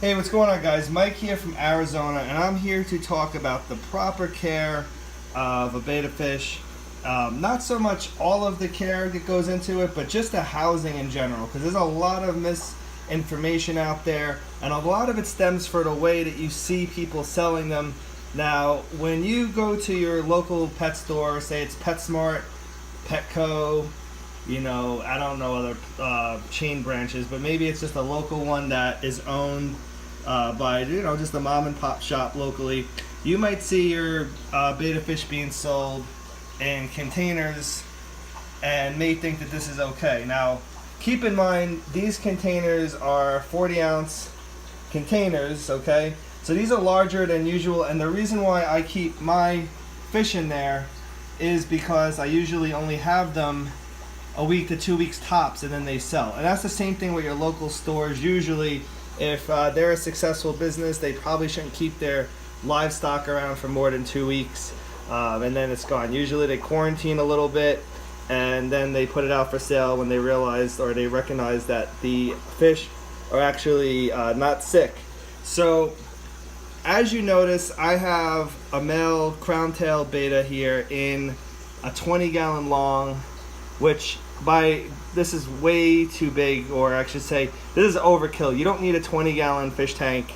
Hey, what's going on, guys? Mike here from Arizona, and I'm here to talk about the proper care of a betta fish. Not so much all of the care that goes into it, but just the housing in general, because there's a lot of misinformation out there, and a lot of it stems from the way that you see people selling them. Now, when you go to your local pet store, say it's PetSmart, Petco, I don't know other chain branches, but maybe it's just a local one that is owned by just a mom and pop shop locally. You might see your betta fish being sold in containers and may think that this is okay. Now, keep in mind these containers are 40-ounce containers, okay? So these are larger than usual, and the reason why I keep my fish in there is because I usually only have them a week to 2 weeks tops, and then they sell. And that's the same thing with your local stores. Usually, if they're a successful business, they probably shouldn't keep their livestock around for more than 2 weeks, and then it's gone. Usually they quarantine a little bit, and then they put it out for sale when they realize or they recognize that the fish are actually not sick. So, as you notice, I have a male crown-tail betta here in a 20-gallon long, which this is way too big, or I should say, this is overkill. You don't need a 20-gallon fish tank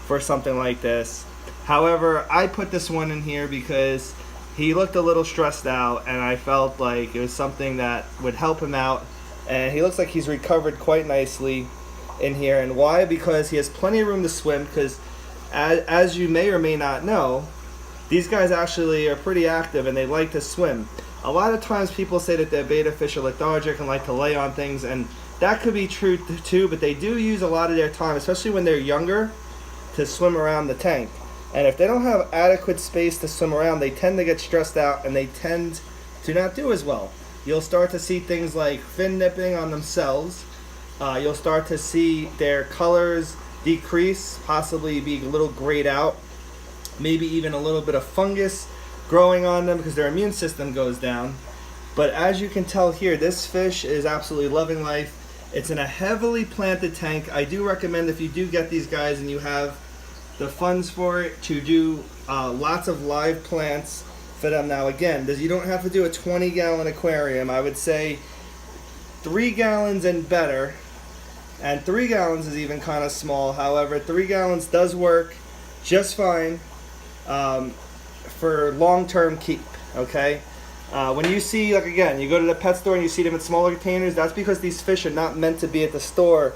for something like this. However, I put this one in here because he looked a little stressed out, and I felt like it was something that would help him out. And he looks like he's recovered quite nicely in here. And why? Because he has plenty of room to swim, because as you may or may not know, these guys actually are pretty active and they like to swim. A lot of times people say that their betta fish are lethargic and like to lay on things, and that could be true too, but they do use a lot of their time, especially when they're younger, to swim around the tank. And if they don't have adequate space to swim around, they tend to get stressed out and they tend to not do as well. You'll start to see things like fin nipping on themselves. You'll start to see their colors decrease, possibly be a little grayed out, maybe even a little bit of fungus growing on them because their immune system goes down. But as you can tell here, this fish is absolutely loving life. It's in a heavily planted tank. I do recommend, if you do get these guys and you have the funds for it, to do lots of live plants for them. Now again, you don't have to do a 20-gallon aquarium. I would say 3 gallons and better, and 3 gallons is even kind of small. However, 3 gallons does work just fine for long-term keep, okay? When you see, like again, you go to the pet store and you see them in smaller containers, that's because these fish are not meant to be at the store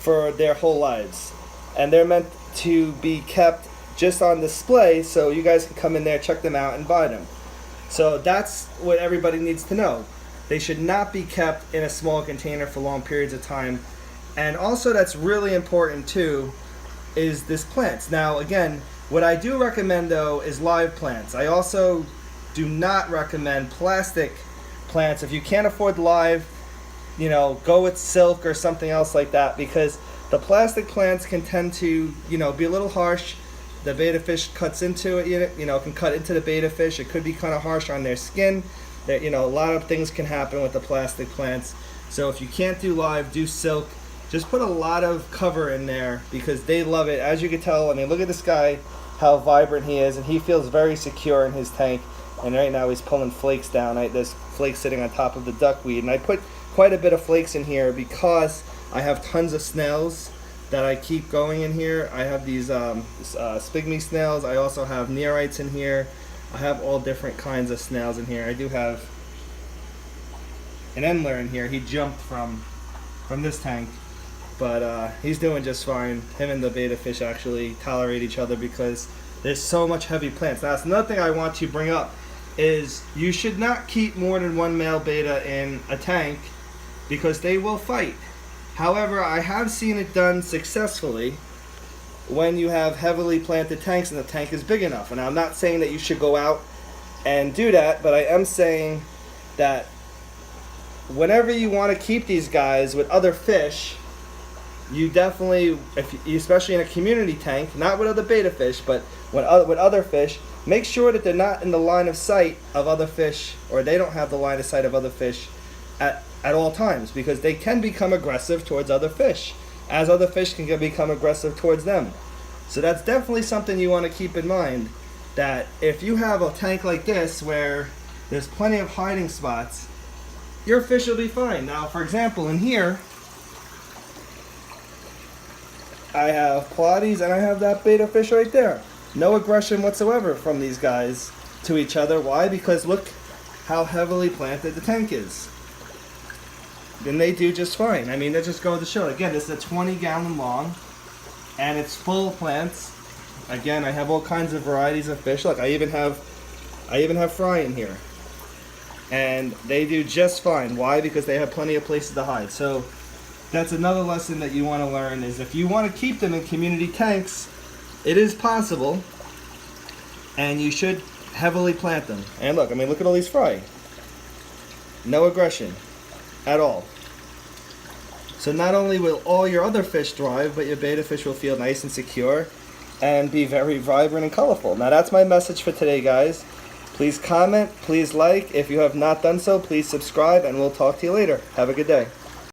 for their whole lives. And they're meant to be kept just on display so you guys can come in there, check them out, and buy them. So that's what everybody needs to know. They should not be kept in a small container for long periods of time. And also, that's really important too, is this plants. Now again, what I do recommend though is live plants. I also do not recommend plastic plants. If you can't afford live, go with silk or something else like that, because the plastic plants can tend to, be a little harsh. The betta fish cuts into it, can cut into the betta fish. It could be kind of harsh on their skin. That, a lot of things can happen with the plastic plants. So if you can't do live, do silk. Just put a lot of cover in there because they love it. As you can tell, look at this guy, how vibrant he is, and he feels very secure in his tank. And right now he's pulling flakes down. There's flakes sitting on top of the duckweed. And I put quite a bit of flakes in here because I have tons of snails that I keep going in here. I have these spigmy snails. I also have neorites in here. I have all different kinds of snails in here. I do have an endler in here. He jumped from this tank. But he's doing just fine. Him and the betta fish actually tolerate each other because there's so much heavy plants. Now, that's another thing I want to bring up is you should not keep more than one male betta in a tank because they will fight. However, I have seen it done successfully when you have heavily planted tanks and the tank is big enough. And I'm not saying that you should go out and do that, but I am saying that whenever you want to keep these guys with other fish, you definitely, especially in a community tank, not with other betta fish, but with other fish, make sure that they're not in the line of sight of other fish, or they don't have the line of sight of other fish at all times, because they can become aggressive towards other fish. as other fish can become aggressive towards them. So that's definitely something you want to keep in mind, that if you have a tank like this where there's plenty of hiding spots, your fish will be fine. Now, for example, in here, I have plotties and I have that betta fish right there. No aggression whatsoever from these guys to each other. Why? Because look how heavily planted the tank is. Then they do just fine. I mean, that just goes to show. Again, this is a 20-gallon long, and it's full of plants. Again, I have all kinds of varieties of fish. Look, I even have fry in here, and they do just fine. Why? Because they have plenty of places to hide. So that's another lesson that you want to learn, is if you want to keep them in community tanks, it is possible, and you should heavily plant them. And look, I mean, look at all these fry. No aggression at all. So not only will all your other fish thrive, but your betta fish will feel nice and secure and be very vibrant and colorful. Now that's my message for today, guys. Please comment, please like. If you have not done so, please subscribe, and we'll talk to you later. Have a good day.